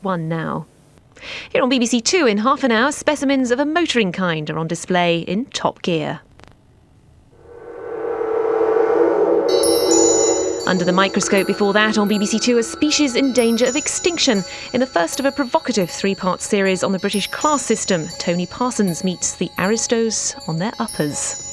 1 now. Here on BBC Two in half an hour, specimens of a motoring kind are on display in top gear. Under the microscope before that on BBC Two, a species in danger of extinction. In the first of a provocative 3-part series on the British class system, Tony Parsons meets the aristos on their uppers.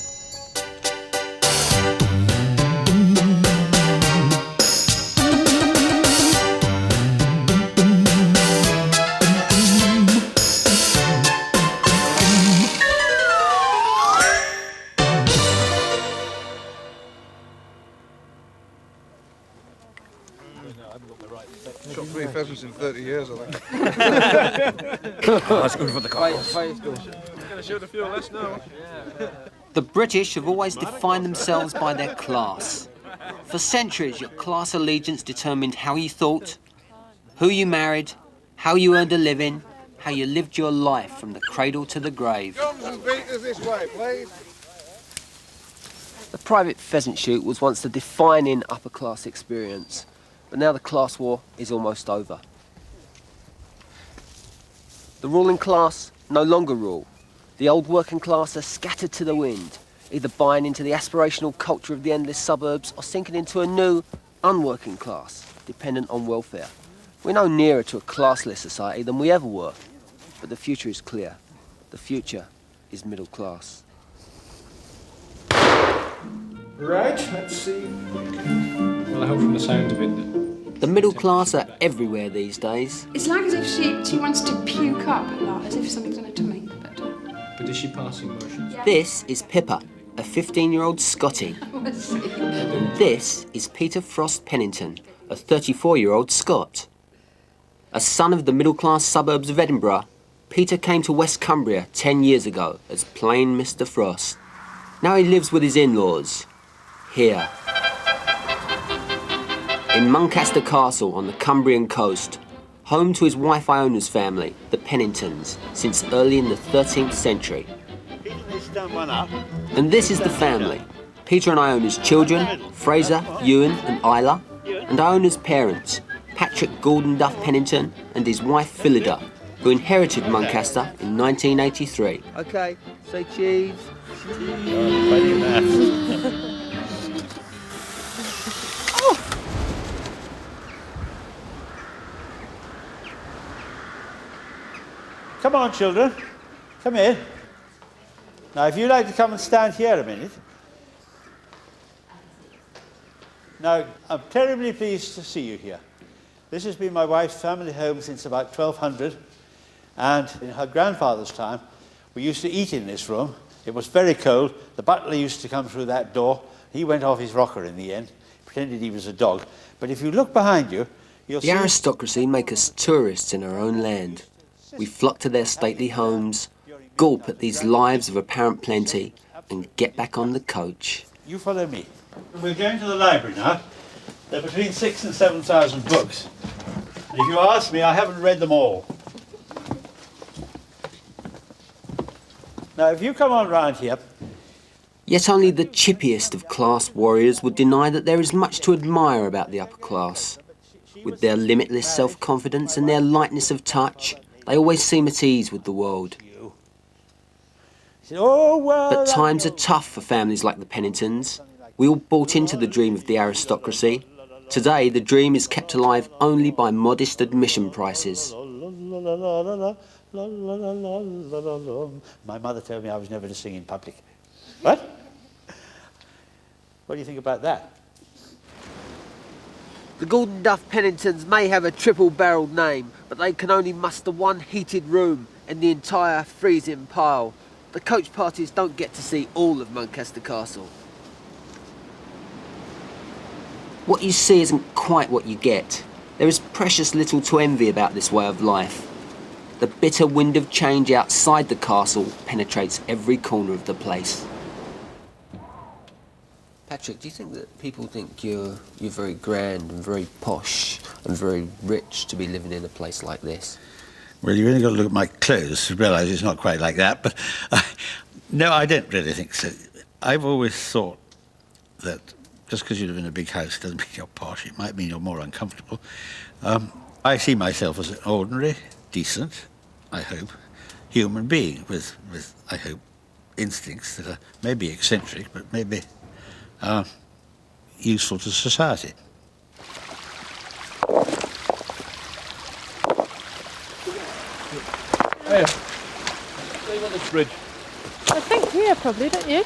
Shot 3 pheasants in 30 years, I think. That's good for the couples. Going to shoot a few less now. The British have always defined themselves by their class. For centuries, your class allegiance determined how you thought, who you married, how you earned a living, how you lived your life from the cradle to the grave. Guns and beaters this way, please. The private pheasant shoot was once the defining upper-class experience, but now the class war is almost over. The ruling class no longer rule. The old working class are scattered to the wind, either buying into the aspirational culture of the endless suburbs or sinking into a new, unworking class, dependent on welfare. We're no nearer to a classless society than we ever were, but the future is clear. The future is middle class. Right, let's see. Well, I hope from the sound of it that... The middle class are everywhere these days. It's like as if she wants to puke up a lot, as if something's on her tummy. But is she passing motions? Yeah. This is Pippa, a 15-year-old Scottie. And this is Peter Frost Pennington, a 34-year-old Scot. A son of the middle-class suburbs of Edinburgh, Peter came to West Cumbria 10 years ago as plain Mr. Frost. Now he lives with his in-laws, here. In Muncaster Castle on the Cumbrian coast, home to his wife Iona's family, the Penningtons, since early in the 13th century. And this is the family. Peter and Iona's children, Fraser, Ewan and Isla, and Iona's parents, Patrick Gordon Duff Pennington and his wife Phillida, who inherited Muncaster in 1983. Okay, say cheese. Come on, children. Come in. Now, if you'd like to come and stand here a minute. Now, I'm terribly pleased to see you here. This has been my wife's family home since about 1200, and in her grandfather's time, we used to eat in this room. It was very cold. The butler used to come through that door. He went off his rocker in the end, pretended he was a dog. But if you look behind you, you'll see... The aristocracy make us tourists in our own land. We flock to their stately homes, gulp at these lives of apparent plenty, and get back on the coach. You follow me. We're going to the library now. There are between 6,000 and 7,000 books. And if you ask me, I haven't read them all. Now, if you come on round here... Yet only the chippiest of class warriors would deny that there is much to admire about the upper class. With their limitless self-confidence and their lightness of touch, they always seem at ease with the world. But times are tough for families like the Penningtons. We all bought into the dream of the aristocracy. Today, the dream is kept alive only by modest admission prices. My mother told me I was never to sing in public. What? What do you think about that? The Gordon Duff Penningtons may have a triple-barreled name, but they can only muster one heated room in the entire freezing pile. The coach parties don't get to see all of Muncaster Castle. What you see isn't quite what you get. There is precious little to envy about this way of life. The bitter wind of change outside the castle penetrates every corner of the place. Patrick, do you think that people think you're very grand and very posh and very rich to be living in a place like this? Well, you've only got to look at my clothes to realise it's not quite like that, but no, I don't really think so. I've always thought that just because you live in a big house doesn't mean you're posh. It might mean you're more uncomfortable. I I see myself as an ordinary, decent, I hope, human being with I hope, instincts that are maybe eccentric, but maybe useful to society. Hey, leave on this bridge. I think here, probably, don't you?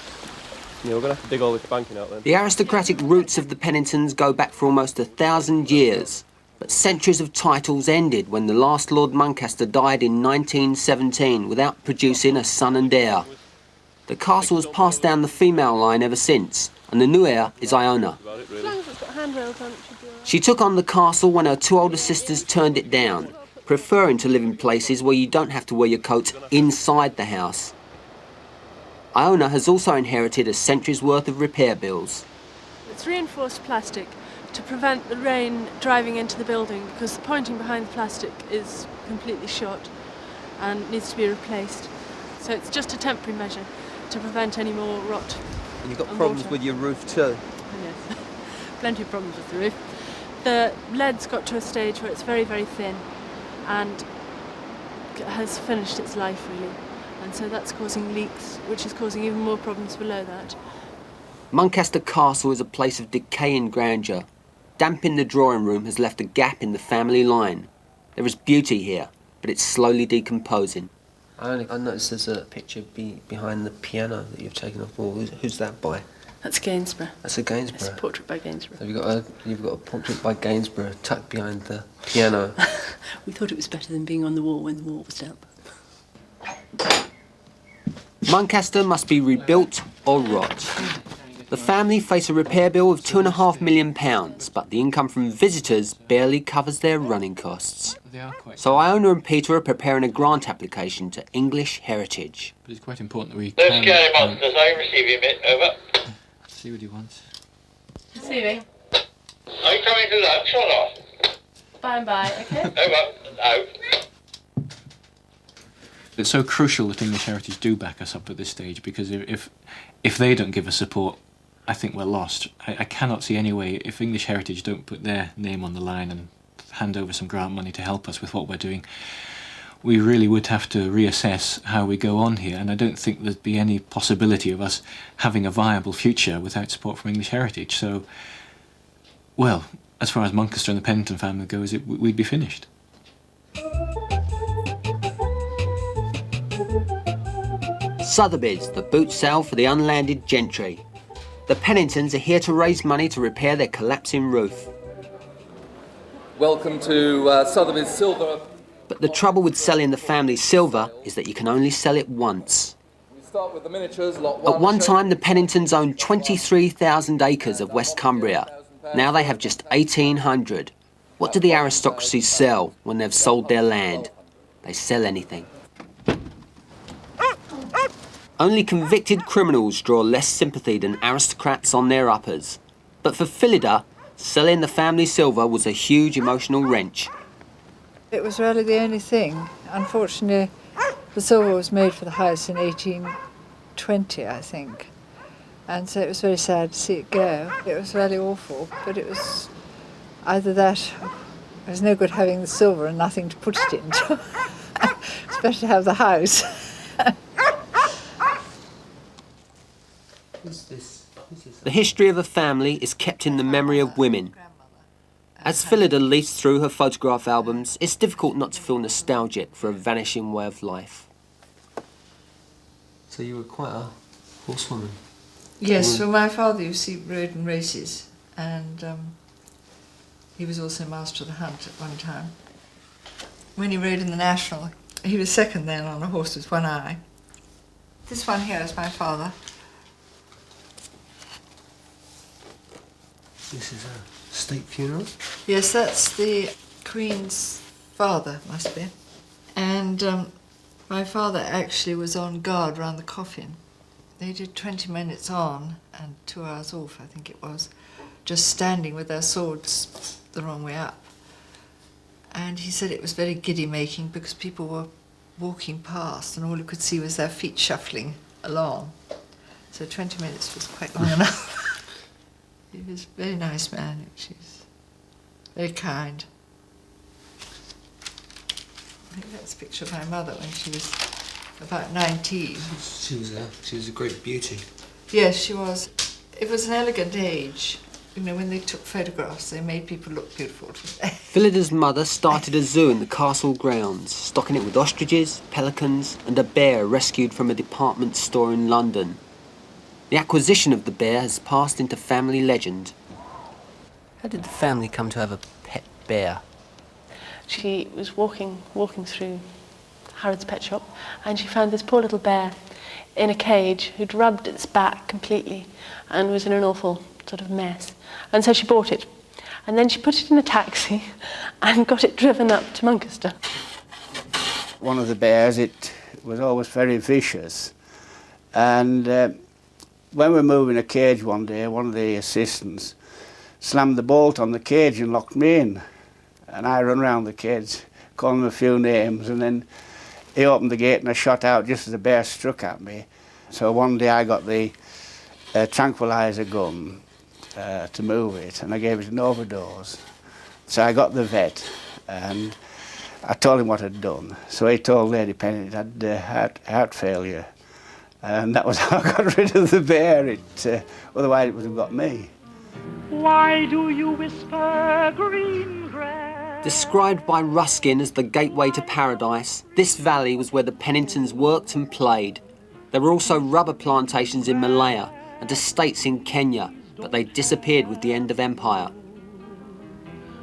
Yeah, we're going to have to dig all this banking out then. The aristocratic roots of the Penningtons go back for almost 1,000 years, but centuries of titles ended when the last Lord Muncaster died in 1917 without producing a son and heir. The castle has passed down the female line ever since, and the new heir is Iona. As long as it's got handrails on, it should be all right. She took on the castle when her two older sisters turned it down, preferring to live in places where you don't have to wear your coat inside the house. Iona has also inherited a century's worth of repair bills. It's reinforced plastic to prevent the rain driving into the building because the pointing behind the plastic is completely shot and needs to be replaced. So it's just a temporary measure to prevent any more rot. And you've got and problems water. with your roof too. Yes, plenty of problems with the roof. The lead's got to a stage where it's very, very thin and has finished its life really. And so that's causing leaks, which is causing even more problems below that. Muncaster Castle is a place of decay and grandeur. Damp in the drawing room has left a gap in the family line. There is beauty here, but it's slowly decomposing. I noticed there's a picture behind the piano that you've taken off the wall. Who's that by? That's Gainsborough. That's a Gainsborough. It's a portrait by Gainsborough. So you've got a portrait by Gainsborough tucked behind the piano. We thought it was better than being on the wall when the wall was up. Muncaster must be rebuilt or rot. The family face a repair bill of £2.5 million, but the income from visitors barely covers their running costs. They are quite. So Iona and Peter are preparing a grant application to English Heritage. But it's quite important that we. Those scary monsters, I receive you, mate. Over. See what he wants. See me. Are you coming to lunch or not? By and by, okay? Over. Out. It's so crucial that English Heritage do back us up at this stage, because if they don't give us support, I think we're lost. I cannot see any way, if English Heritage don't put their name on the line and hand over some grant money to help us with what we're doing, we really would have to reassess how we go on here, and I don't think there'd be any possibility of us having a viable future without support from English Heritage. So, well, as far as Muncaster and the Pennington family goes, we'd be finished. Sotheby's, the boot sale for the unlanded gentry. The Penningtons are here to raise money to repair their collapsing roof. Welcome to Sotheby's Silver. But the trouble with selling the family silver is that you can only sell it once. We start with the miniatures, lot 1. At one time, the Penningtons owned 23,000 acres of West Cumbria. Now they have just 1,800. What do the aristocracy sell when they've sold their land? They sell anything. Only convicted criminals draw less sympathy than aristocrats on their uppers. But for Phillida, selling the family silver was a huge emotional wrench. It was really the only thing. Unfortunately, the silver was made for the house in 1820, I think. And so it was very sad to see it go. It was really awful, but it was either that, it was no good having the silver and nothing to put it into. Especially to have the house. The history of a family is kept in the memory of women. As Phillida leafs through her photograph albums, it's difficult not to feel nostalgic for a vanishing way of life. So you were quite a horsewoman. Yes, well, my father, you see, rode in races, and he was also master of the hunt at one time. When he rode in the National, he was second then on a horse with one eye. This one here is my father. This is a state funeral? Yes, that's the Queen's father, must be. And my father actually was on guard round the coffin. They did 20 minutes on and 2 hours off, I think it was, just standing with their swords the wrong way up. And he said it was very giddy-making because people were walking past and all you could see was their feet shuffling along. So 20 minutes was quite long enough. He was a very nice man, she's very kind. I think that's a picture of my mother when she was about 19. She was a great beauty. Yes, she was. It was an elegant age. You know, when they took photographs, they made people look beautiful. Phillida's mother started a zoo in the castle grounds, stocking it with ostriches, pelicans, and a bear rescued from a department store in London. The acquisition of the bear has passed into family legend. How did the family come to have a pet bear? She was walking through Harrods pet shop, and she found this poor little bear in a cage who'd rubbed its back completely and was in an awful sort of mess. And so she bought it. And then she put it in a taxi and got it driven up to Muncaster. One of the bears, it was always very vicious. And when we were moving a cage one day, one of the assistants slammed the bolt on the cage and locked me in. And I run around the cage, calling him a few names, and then he opened the gate and I shot out just as the bear struck at me. So one day I got the tranquilizer gun to move it, and I gave it an overdose. So I got the vet and I told him what I'd done. So he told Lady Pennant it had heart failure, and that was how I got rid of the bear. Otherwise it would have got me. Why do you whisper green grass? Described by Ruskin as the gateway to paradise, this valley was where the Penningtons worked and played. There were also rubber plantations in Malaya and estates in Kenya, but they disappeared with the end of empire.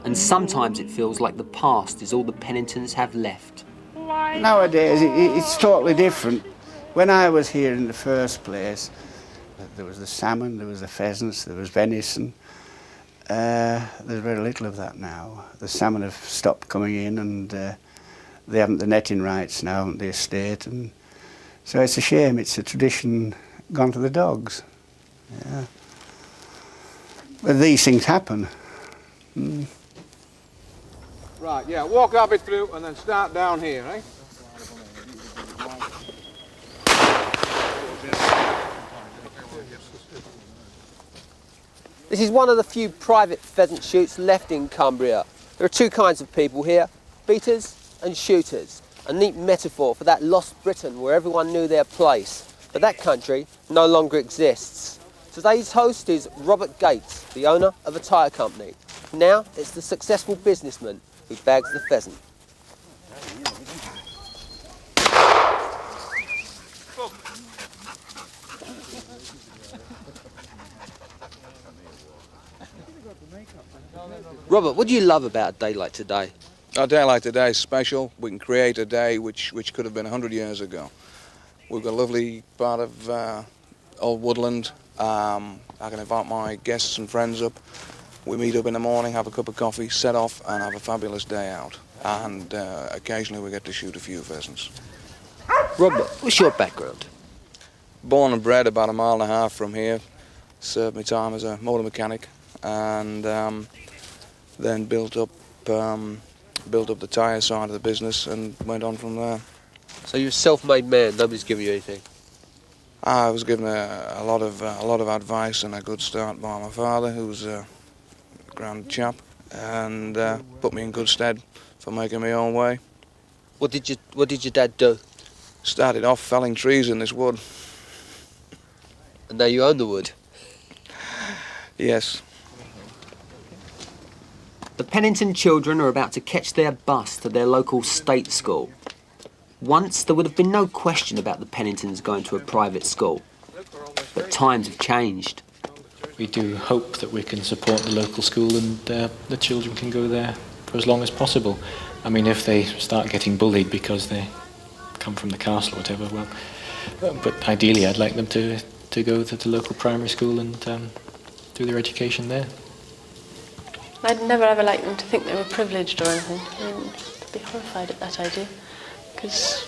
And sometimes it feels like the past is all the Penningtons have left. Nowadays it's totally different. When I was here in the first place, there was the salmon, there was the pheasants, there was venison. There's very little of that now. The salmon have stopped coming in, and they haven't the netting rights now, haven't the estate. And so it's a shame, it's a tradition gone to the dogs. Yeah. But these things happen. Mm. Right, yeah, walk up it through and then start down here, eh? This is one of the few private pheasant shoots left in Cumbria. There are two kinds of people here, beaters and shooters. A neat metaphor for that lost Britain where everyone knew their place. But that country no longer exists. Today's host is Robert Gates, the owner of a tyre company. Now it's the successful businessman who bags the pheasant. Robert, what do you love about a day like today? A day like today is special. We can create a day which could have been 100 years ago. We've got a lovely part of old woodland. I can invite my guests and friends up. We meet up in the morning, have a cup of coffee, set off and have a fabulous day out. And occasionally we get to shoot a few pheasants. Robert, what's your background? Born and bred about 1.5 miles from here. Served my time as a motor mechanic, and then built up the tyre side of the business and went on from there. So you're a self-made man, nobody's giving you anything? I was given a lot of advice and a good start by my father, who was a grand chap, and put me in good stead for making my own way. What did your dad do? Started off felling trees in this wood. And now you own the wood? Yes. The Pennington children are about to catch their bus to their local state school. Once there would have been no question about the Penningtons going to a private school. But times have changed. We do hope that we can support the local school and the children can go there for as long as possible. I mean, if they start getting bullied because they come from the castle or whatever, well, but ideally I'd like them to go to the local primary school and do their education there. I'd never ever like them to think they were privileged or anything. I mean, they'd be horrified at that idea. Because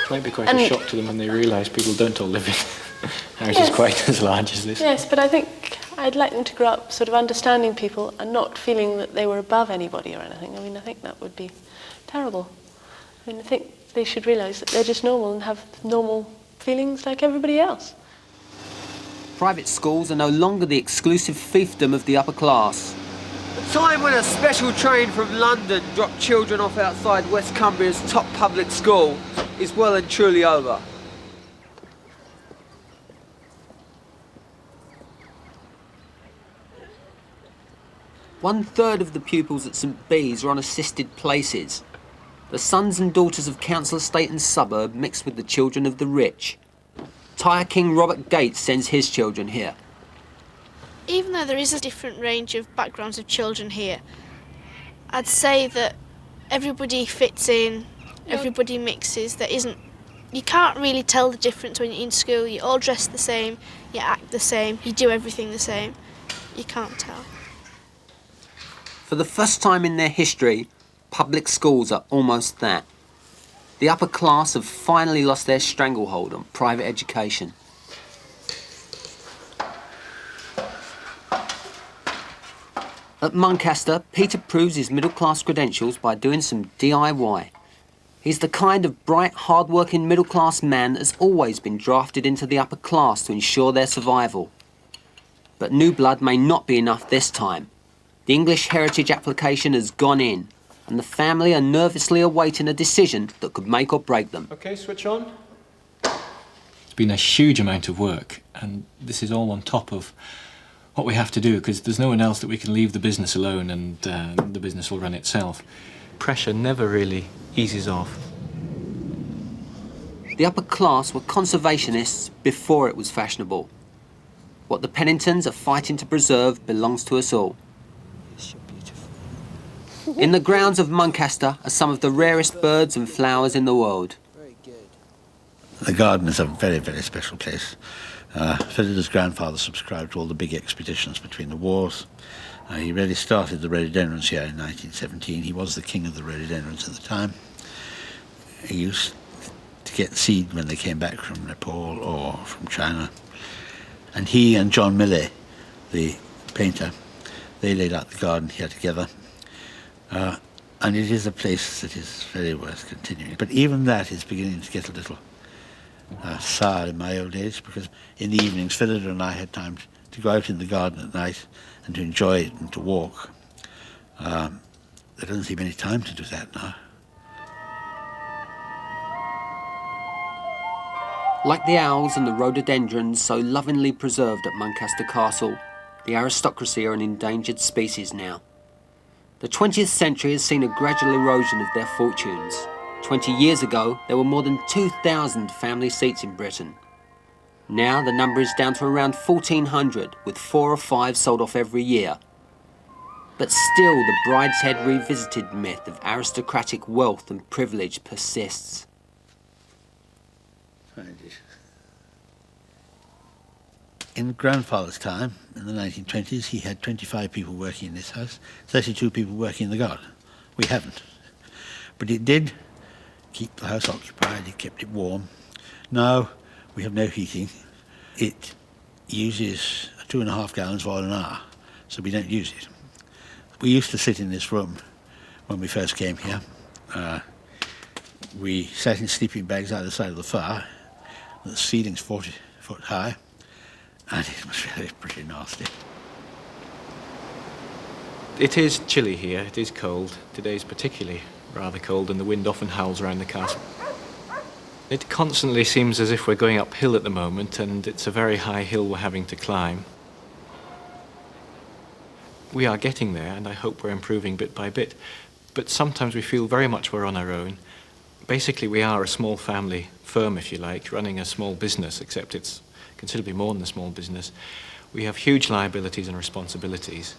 it might be quite a shock to them when they realise people don't all live in houses quite as large as this. Yes, but I think I'd like them to grow up sort of understanding people and not feeling that they were above anybody or anything. I mean, I think that would be terrible. I mean, I think they should realise that they're just normal and have normal feelings like everybody else. Private schools are no longer the exclusive fiefdom of the upper class. The time when a special train from London dropped children off outside West Cumbria's top public school is well and truly over. One-third of the pupils at St Bees are on assisted places. The sons and daughters of council estate and suburb mixed with the children of the rich. Tyre King Robert Gates sends his children here. Even though there is a different range of backgrounds of children here, I'd say that everybody fits in, everybody mixes. You can't really tell the difference when you're in school. You all dress the same, you act the same, you do everything the same. You can't tell. For the first time in their history, public schools are almost that. The upper class have finally lost their stranglehold on private education. At Muncaster, Peter proves his middle-class credentials by doing some DIY. He's the kind of bright, hard-working middle-class man that's always been drafted into the upper class to ensure their survival. But new blood may not be enough this time. The English heritage application has gone in, and the family are nervously awaiting a decision that could make or break them. Okay, switch on. It's been a huge amount of work, and this is all on top of what we have to do, because there's no one else that we can leave the business alone and the business will run itself. Pressure never really eases off. The upper class were conservationists before it was fashionable. What the Penningtons are fighting to preserve belongs to us all. In the grounds of Muncaster are some of the rarest birds and flowers in the world. The garden is a very, very special place. Philida's grandfather subscribed to all the big expeditions between the wars. He really started the rhododendrons here in 1917. He was the king of the rhododendrons at the time. He used to get seed when they came back from Nepal or from China. And he and John Millay, the painter, they laid out the garden here together. And it is a place that is very worth continuing. But even that is beginning to get a little sour in my old age, because in the evenings Philida and I had time to go out in the garden at night and to enjoy it and to walk. There doesn't seem any time to do that now. Like the owls and the rhododendrons so lovingly preserved at Muncaster Castle, the aristocracy are an endangered species now. The 20th century has seen a gradual erosion of their fortunes. 20 years ago, there were more than 2,000 family seats in Britain. Now the number is down to around 1,400, with 4 or 5 sold off every year. But still the Brideshead Revisited myth of aristocratic wealth and privilege persists. In grandfather's time, in the 1920s, he had 25 people working in this house, 32 people working in the garden. We haven't. But it did keep the house occupied, it kept it warm. Now we have no heating. It uses 2.5 gallons of oil an hour, so we don't use it. We used to sit in this room when we first came here. We sat in sleeping bags either side of the fire. The ceiling's 40 foot high, and it was really pretty nasty. It is chilly here, it is cold. Today's particularly rather cold, and the wind often howls around the castle. It constantly seems as if we're going uphill at the moment, and it's a very high hill we're having to climb. We are getting there, and I hope we're improving bit by bit, but sometimes we feel very much we're on our own. Basically, we are a small family firm, if you like, running a small business, except it's considerably more than a small business. We have huge liabilities and responsibilities,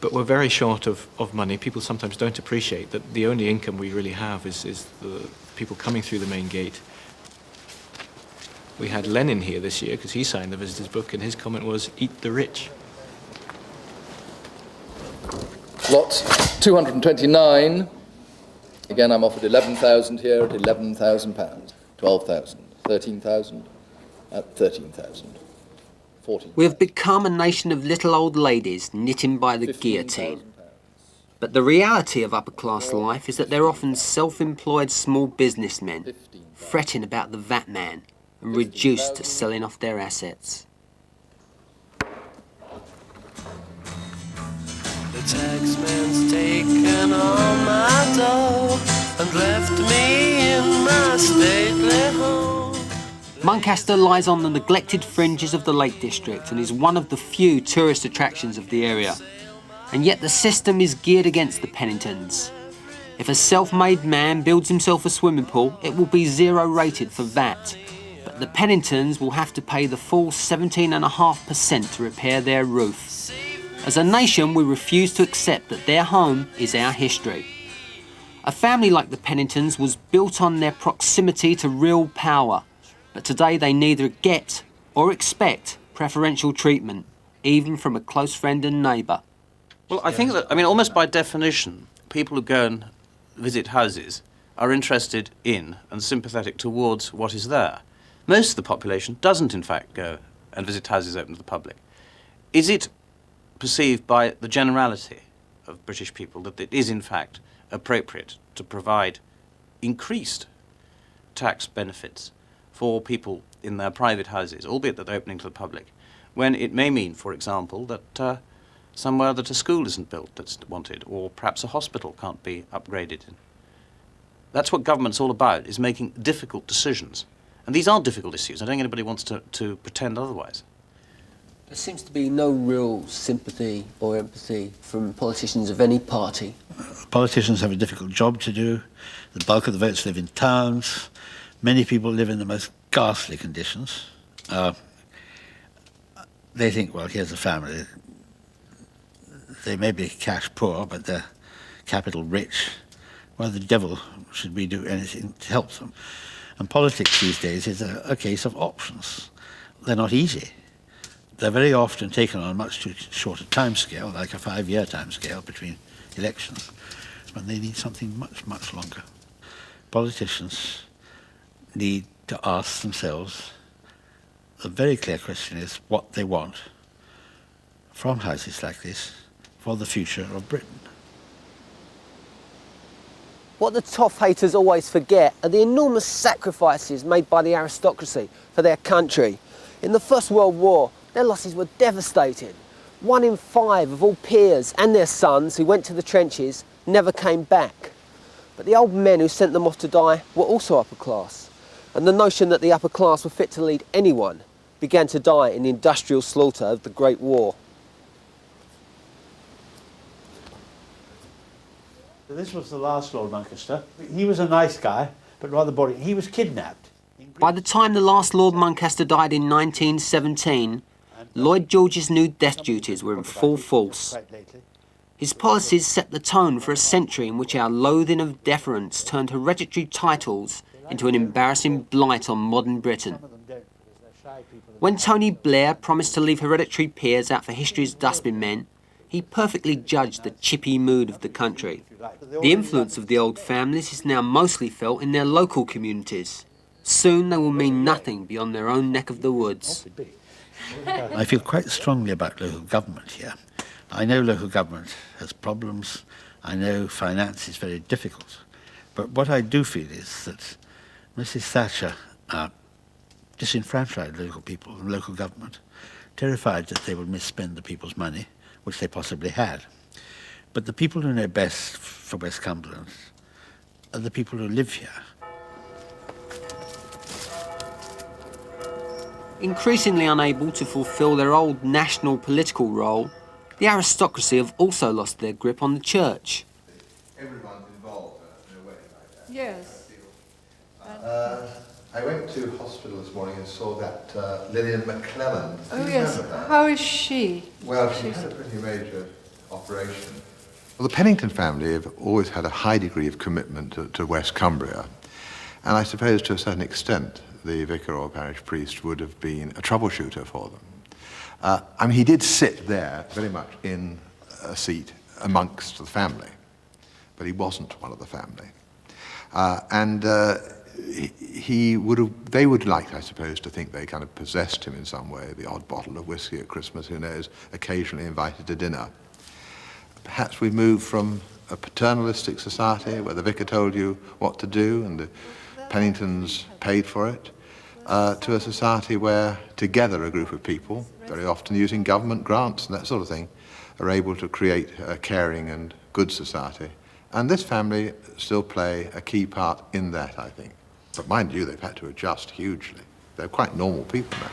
but we're very short of money. People sometimes don't appreciate that the only income we really have is the people coming through the main gate. We had Lenin here this year because he signed the visitor's book, and his comment was, "Eat the rich." Lot 229. Again, I'm offered 11,000 here at £11,000, 12,000, 13,000 at 13,000, 14,000. We have become a nation of little old ladies knitting by the guillotine. But the reality of upper-class life is that they're often self-employed small businessmen, fretting about the VAT man and reduced to selling off their assets. taxman's taken all my dough and left me in my stately home. Muncaster lies on the neglected fringes of the Lake District and is one of the few tourist attractions of the area. And yet the system is geared against the Penningtons. If a self-made man builds himself a swimming pool, it will be 0 rated for VAT. But the Penningtons will have to pay the full 17.5% to repair their roof. As a nation, we refuse to accept that their home is our history. A family like the Penningtons was built on their proximity to real power. But today they neither get or expect preferential treatment, even from a close friend and neighbour. Well, I think that, almost by definition, people who go and visit houses are interested in and sympathetic towards what is there. Most of the population doesn't, in fact, go and visit houses open to the public. Is it perceived by the generality of British people that it is, in fact, appropriate to provide increased tax benefits for people in their private houses, albeit that they're opening to the public, when it may mean, for example, that somewhere that a school isn't built that's wanted, or perhaps a hospital can't be upgraded? That's what government's all about, is making difficult decisions. And these are difficult issues. I don't think anybody wants to pretend otherwise. There seems to be no real sympathy or empathy from politicians of any party. Politicians have a difficult job to do. The bulk of the votes live in towns. Many people live in the most ghastly conditions. They think, well, here's a family. They may be cash poor, but they're capital rich. Why the devil should we do anything to help them? And politics these days is a case of options. They're not easy. They're very often taken on a much too short a timescale, like a 5-year timescale between elections, when they need something much, much longer. Politicians need to ask themselves, the very clear question is what they want from houses like this for the future of Britain. What the toff haters always forget are the enormous sacrifices made by the aristocracy for their country. In the First World War, their losses were devastating. 1 in 5 of all peers and their sons who went to the trenches never came back. But the old men who sent them off to die were also upper class. And the notion that the upper class were fit to lead anyone began to die in the industrial slaughter of the Great War. This was the last Lord Muncaster. He was a nice guy, but rather boring. He was kidnapped. By the time the last Lord Muncaster died in 1917, Lloyd George's new death duties were in full force. His policies set the tone for a century in which our loathing of deference turned hereditary titles into an embarrassing blight on modern Britain. When Tony Blair promised to leave hereditary peers out for history's dustbin men, he perfectly judged the chippy mood of the country. The influence of the old families is now mostly felt in their local communities. Soon they will mean nothing beyond their own neck of the woods. I feel quite strongly about local government here. I know local government has problems. I know finance is very difficult. But what I do feel is that Mrs. Thatcher disenfranchised local people and local government, terrified that they would misspend the people's money, which they possibly had. But the people who know best for West Cumberland are the people who live here. Increasingly unable to fulfil their old national political role, the aristocracy have also lost their grip on the church. Everyone's involved in a way like that. Yes. I went to hospital this morning and saw that Lillian McClellan. Do you yes. remember her? How is she? Well, she had a pretty major operation. Well, the Pennington family have always had a high degree of commitment to West Cumbria, and I suppose to a certain extent the vicar or parish priest would have been a troubleshooter for them. He did sit there very much in a seat amongst the family, but he wasn't one of the family. They would like, I suppose, to think they kind of possessed him in some way, the odd bottle of whiskey at Christmas, who knows, occasionally invited to dinner. Perhaps we moved from a paternalistic society where the vicar told you what to do and the Penningtons paid for it, to a society where together a group of people, very often using government grants and that sort of thing, are able to create a caring and good society. And this family still play a key part in that, I think. But mind you, they've had to adjust hugely. They're quite normal people now.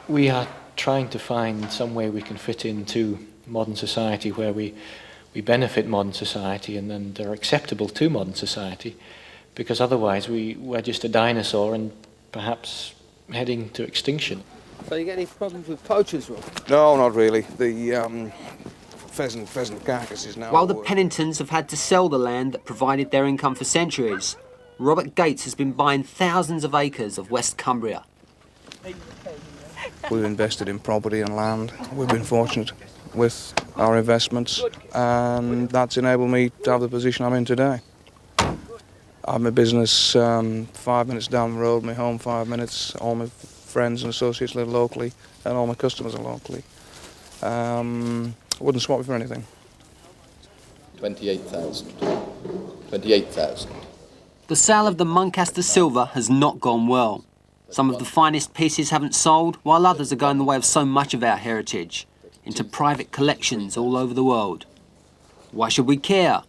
We are trying to find some way we can fit into modern society where we benefit modern society and are acceptable to modern society, because otherwise we're just a dinosaur and perhaps heading to extinction. So you get any problems with poachers, Rob? No, not really. The pheasant carcasses now... While the Penningtons have had to sell the land that provided their income for centuries, Robert Gates has been buying thousands of acres of West Cumbria. We've invested in property and land. We've been fortunate with our investments, and that's enabled me to have the position I'm in today. I have my business 5 minutes down the road, my home 5 minutes, all my friends and associates live locally, and all my customers are locally. I wouldn't swap it for anything. 28,000. 28,000. The sale of the Muncaster silver has not gone well. Some of the finest pieces haven't sold, while others are going the way of so much of our heritage, into private collections all over the world. Why should we care?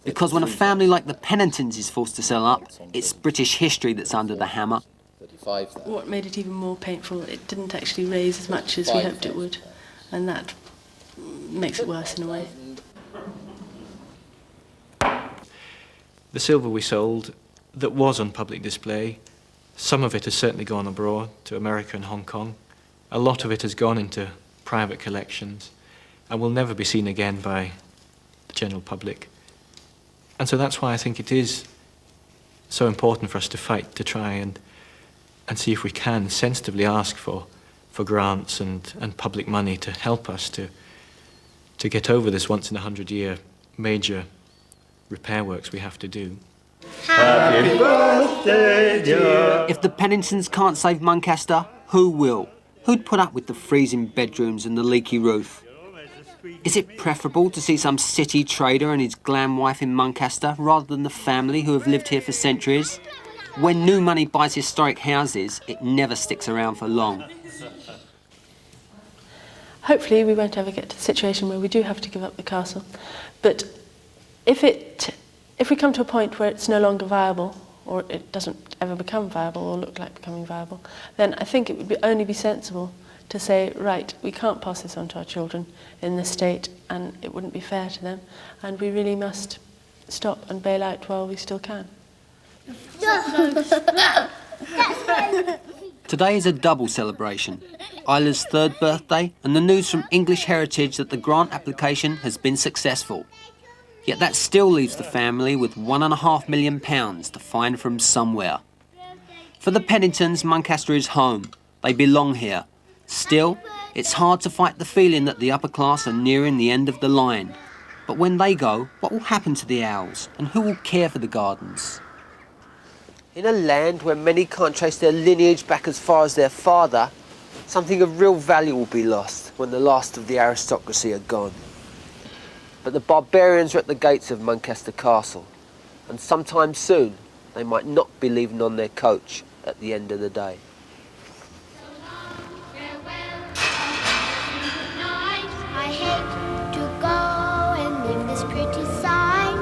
Because when a family like the Penningtons is forced to sell up, it's British history that's under the hammer. What made it even more painful, it didn't actually raise as much as we hoped it would, and that makes it worse in a way. The silver we sold that was on public display, some of it has certainly gone abroad to America and Hong Kong. A lot of it has gone into private collections and will never be seen again by the general public. And so that's why I think it is so important for us to fight to try and see if we can sensitively ask for grants and public money to help us to get over this once-in-a-100-year major repair works we have to do. Happy birthday, dear. If the Penningtons can't save Muncaster, who will? Who'd put up with the freezing bedrooms and the leaky roof? Is it preferable to see some city trader and his glam wife in Muncaster rather than the family who have lived here for centuries? When new money buys historic houses, it never sticks around for long. Hopefully we won't ever get to the situation where we do have to give up the castle, but if we come to a point where it's no longer viable, or it doesn't ever become viable or look like becoming viable, then I think it would only be sensible to say, right, we can't pass this on to our children in this state, and it wouldn't be fair to them, and we really must stop and bail out while we still can. Today is a double celebration. Isla's 3rd birthday and the news from English Heritage that the grant application has been successful. Yet that still leaves the family with £1.5 million to find from somewhere. For the Penningtons, Muncaster is home. They belong here. Still, it's hard to fight the feeling that the upper class are nearing the end of the line. But when they go, what will happen to the owls, and who will care for the gardens? In a land where many can't trace their lineage back as far as their father, something of real value will be lost when the last of the aristocracy are gone. But the barbarians are at the gates of Muncaster Castle, and sometime soon they might not be leaving on their coach at the end of the day. I hate to go and leave this pretty sign.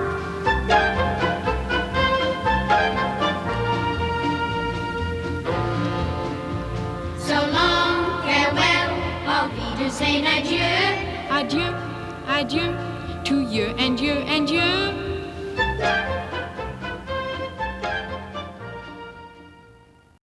So long, farewell, auf Wiedersehen, adieu. Adieu, adieu, to you and you and you.